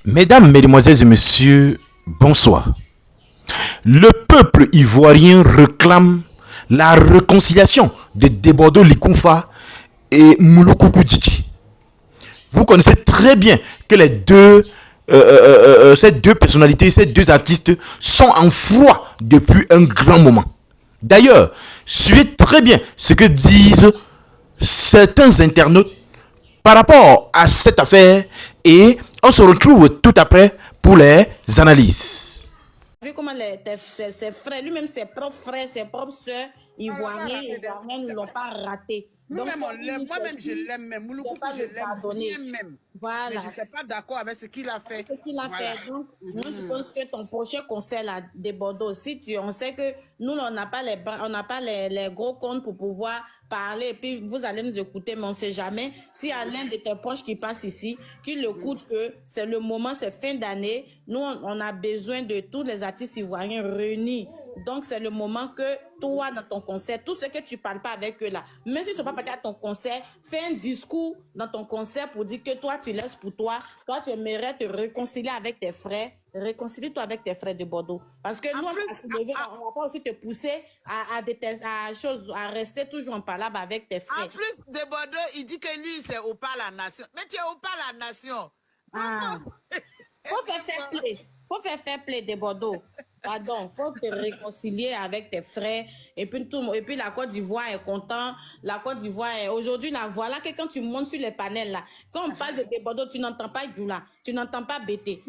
Mesdames, Mesdemoiselles et Messieurs, bonsoir. Le peuple ivoirien réclame la réconciliation de Debodo Likunfa et Mouloukoukou Djidji. Vous connaissez très bien que ces deux personnalités, ces deux artistes sont en froid depuis un grand moment. D'ailleurs, suivez très bien ce que disent certains internautes par rapport à cette affaire et on se retrouve tout après pour les analyses. Vu comment ses frères, lui-même ses propres frères, ses propres soeurs ivoiriens ne l'ont pas raté. Moi-même, je l'aime même. Mouloukoukou, je l'aime bien même. Voilà. Mais je n'étais pas d'accord avec ce qu'il a fait. Donc, moi, je pense que ton prochain concert là, des Bordeaux, on sait que nous, on n'a pas les gros comptes pour pouvoir parler, et puis vous allez nous écouter, mais on ne sait jamais. Si y a l'un de tes proches qui passe ici, qu'il écoute que c'est le moment, c'est fin d'année, nous, on a besoin de tous les artistes ivoiriens réunis. Donc, c'est le moment que toi, dans ton concert, tout ce que tu ne parles pas avec eux là, même s'ils ne sont pas partis à ton concert, fais un discours dans ton concert pour dire que toi, tu laisses pour toi tu aimerais te réconcilier avec tes frères, réconcilie-toi avec tes frères de Bordeaux. Parce que nous, on va pas aussi te pousser à rester toujours en palabre avec tes frères. En plus, de Bordeaux, il dit que lui, c'est au pas la nation. Mais tu es au pas la nation. Faut faire fair play de Bordeaux. Pardon, faut te réconcilier avec tes frères. Et puis la Côte d'Ivoire est content. La Côte d'Ivoire est... Aujourd'hui, là, voilà que quand tu montes sur les panels, là, quand on parle de Bordeaux, tu n'entends pas Djoula, tu n'entends pas Bété,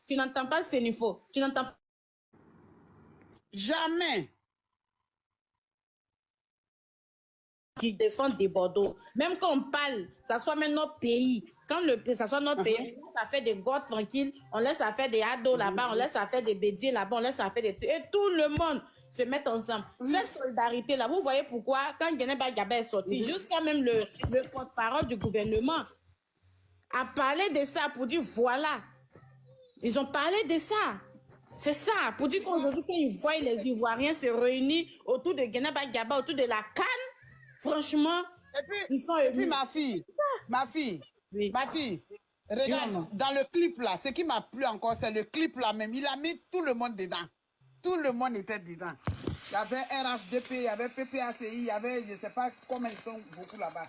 tu n'entends pas Sénifo, tu n'entends pas... Jamais. Qui défendent des Bordeaux. Même quand on parle, ça soit même notre pays, ça soit notre pays, ça fait des gosses tranquilles, on laisse ça faire des ados là-bas, on laisse ça faire des bédiers là-bas, on laisse ça faire des trucs. Et tout le monde se met ensemble. Cette solidarité-là, vous voyez pourquoi, quand Guénéba Gabé est sorti, jusqu'à même le porte-parole du gouvernement a parlé de ça pour dire voilà, ils ont parlé de ça. C'est ça, pour dire qu'aujourd'hui, quand ils voient les Ivoiriens se réunir autour de Guénéba Gabé, autour de la canne, franchement, ils sont émus. Et puis ma fille, regarde, dans le clip là, ce qui m'a plu encore, c'est le clip là même. Il a mis tout le monde dedans. Tout le monde était dedans. Il y avait RHDP, il y avait PPACI, il y avait, je ne sais pas comment ils sont beaucoup là-bas.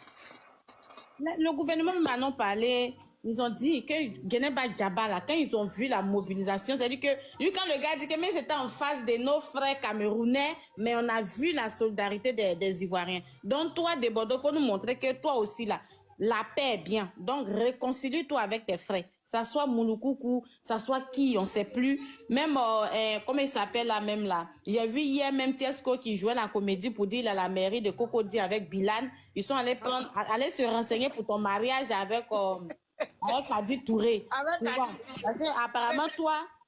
Le gouvernement m'a parlé. Ils ont dit que Guénéba Djaba, là, quand ils ont vu la mobilisation, c'est-à-dire que, lui, quand le gars dit que mais c'était en face de nos frères camerounais, mais on a vu la solidarité des Ivoiriens. Donc, toi, de Bordeaux, il faut nous montrer que toi aussi, là, la paix est bien. Donc, réconcilie-toi avec tes frères. Ça soit Mouloukoukou, ça soit qui, on ne sait plus. Même, comment il s'appelle là, même là. J'ai vu hier même Tiesco qui jouait la comédie pour dire à la mairie de Cocody avec Bilan. Ils sont allés aller se renseigner pour ton mariage avec Kadi Touré. Parce que, apparemment,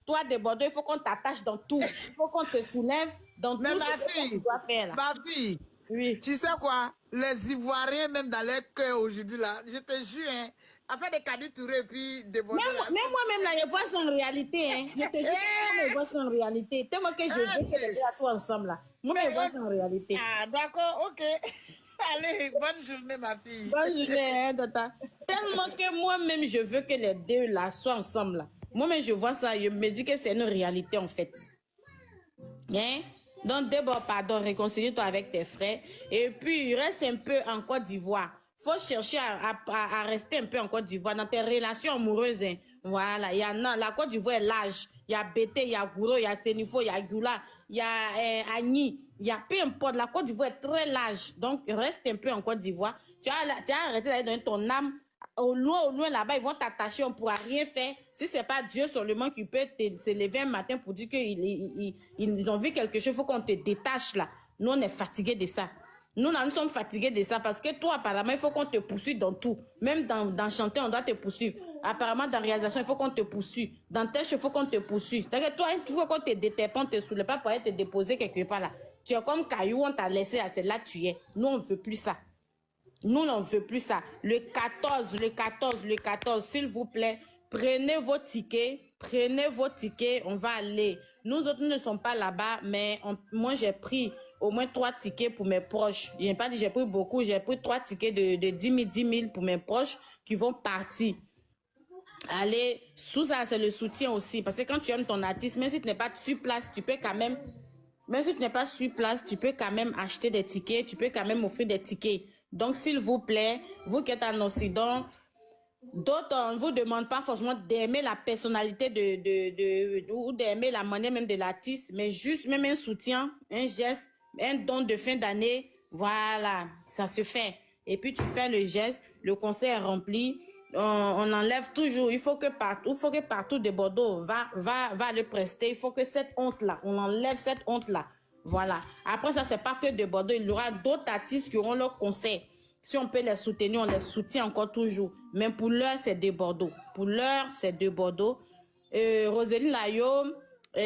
toi, de Bordeaux, il faut qu'on t'attache dans tout. Il faut qu'on te soulève dans tout ce que tu dois faire là. Ma fille, oui. Tu sais quoi? Les Ivoiriens, même dans leur cœur aujourd'hui là, je te jure, hein, après des Kadi Touré et puis des Bordeaux. Même moi-même, là, je vois ça en réalité. Hein. Je te jure que je vois ça en réalité. Tellement que je veux que les deux soient ensemble là. Moi, je vois ça en réalité. Ah, d'accord, ok. Allez, bonne journée, ma fille. Bonne journée, hein, tata. Tellement que moi-même, je veux que les deux là soient ensemble là. Moi-même, je vois ça, je me dis que c'est une réalité en fait. Hein? Donc, d'abord, pardon, réconcilie-toi avec tes frères. Et puis, reste un peu en Côte d'Ivoire. Faut chercher à rester un peu en Côte d'Ivoire dans tes relations amoureuses. Hein. Voilà, il y en a. La Côte d'Ivoire est large. Il y a Bété, il y a Gouro, il y a Sénifo, il y a Djoula, il y a Agni. Il y a peu importe. La Côte d'Ivoire est très large. Donc, reste un peu en Côte d'Ivoire. Tu as arrêté d'aller donner ton âme. Au loin, là-bas, ils vont t'attacher, on ne pourra rien faire. Si ce n'est pas Dieu seulement qui peut se lever un matin pour dire qu'ils ont vu quelque chose, il faut qu'on te détache là. Nous, on est fatigués de ça. Nous sommes fatigués de ça parce que toi, apparemment, il faut qu'on te poursuive dans tout. Même dans chanter, on doit te poursuivre. Apparemment, dans réalisation, il faut qu'on te poursuive. Dans tes cheveux, il faut qu'on te poursuive. C'est-à-dire que toi, il faut qu'on te déterre, on te soulève pas pour aller te déposer quelque part là. Tu es comme caillou, on t'a laissé à celle-là, tu es. Nous, on ne veut plus ça. Nous, on ne veut plus ça. Le 14, s'il vous plaît, prenez vos tickets, on va aller. Nous autres, nous ne sommes pas là-bas, mais moi, j'ai pris au moins 3 tickets pour mes proches. Je n'ai pas dit j'ai pris beaucoup, j'ai pris 3 tickets de 10 000 pour mes proches qui vont partir. Allez, sous ça, c'est le soutien aussi. Parce que quand tu aimes ton artiste, même si tu n'es pas sur place, tu peux quand même, même si tu n'es pas sur place, tu peux quand même acheter des tickets, tu peux quand même offrir des tickets. Donc, s'il vous plaît, vous qui êtes en Occident, d'autres, on ne vous demande pas forcément d'aimer la personnalité ou d'aimer la manière même de l'artiste, mais juste même un soutien, un geste, un don de fin d'année. Voilà, ça se fait. Et puis, tu fais le geste, le concert est rempli. On enlève toujours, il faut que partout de Bordeaux va le prester. Il faut que cette honte-là, on enlève cette honte-là. Voilà. Après ça, c'est pas que de Bordeaux. Il y aura d'autres artistes qui auront leur concert. Si on peut les soutenir, on les soutient encore toujours. Mais pour l'heure, c'est de Bordeaux. Pour l'heure, c'est de Bordeaux. Rosélie Layom,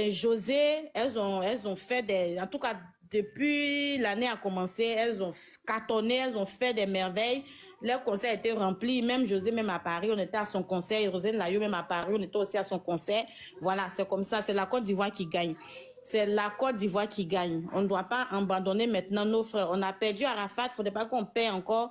José, elles ont fait des... En tout cas, depuis l'année a commencé, elles ont cartonné, elles ont fait des merveilles. Leur concert a été rempli. Même José, même à Paris, on était à son concert. Rosélie Layom, même à Paris, on était aussi à son concert. Voilà, c'est comme ça. C'est la Côte d'Ivoire qui gagne. C'est la Côte d'Ivoire qui gagne. On ne doit pas abandonner maintenant nos frères. On a perdu Arafat, il ne faudrait pas qu'on perde encore,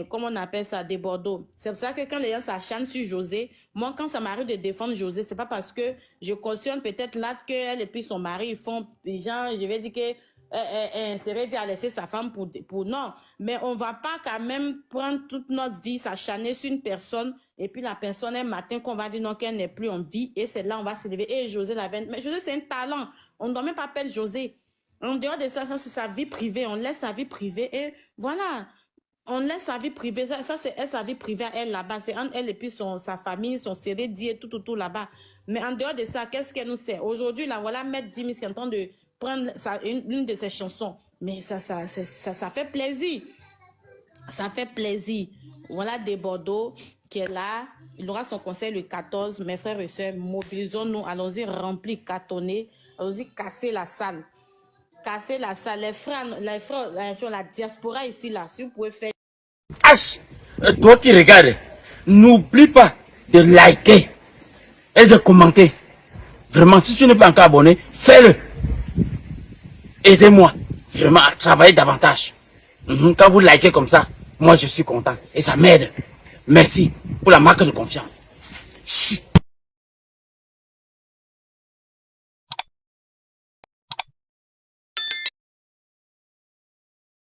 comment on appelle ça, des Bordeaux. C'est pour ça que quand les gens s'acharnent sur José, moi, quand ça m'arrive de défendre José, c'est pas parce que je cautionne peut-être l'acte qu'elle et puis son mari, ils font, les gens, je vais dire que serait dit à laisser sa femme pour non. Mais on va pas quand même prendre toute notre vie, s'acharner sur une personne, et puis la personne, un matin, qu'on va dire non, qu'elle n'est plus en vie, et c'est là on va se lever. Et José l'avait. Mais José, c'est un talent. On ne doit même pas appeler José. En dehors de ça, c'est sa vie privée. On laisse sa vie privée, et voilà. On laisse sa vie privée. Ça c'est sa vie privée à elle là-bas. C'est entre elle et puis sa famille, son série dit tout là-bas. Mais en dehors de ça, qu'est-ce qu'elle nous sert? Aujourd'hui, là, voilà, Maître Jimmy qui est en train de prendre une de ses chansons. Mais ça fait plaisir. Ça fait plaisir. Voilà des Bordeaux qui est là. Il aura son conseil le 14. Mes frères et sœurs, mobilisons-nous. Allons-y remplir, cartonner. Allons-y casser la salle. Casser la salle. Les frères, la diaspora ici, là, si vous pouvez faire. H, toi qui regardes, n'oublie pas de liker et de commenter. Vraiment, si tu n'es pas encore abonné, fais-le. Aidez-moi vraiment à travailler davantage. Quand vous likez comme ça, moi je suis content et ça m'aide. Merci pour la marque de confiance.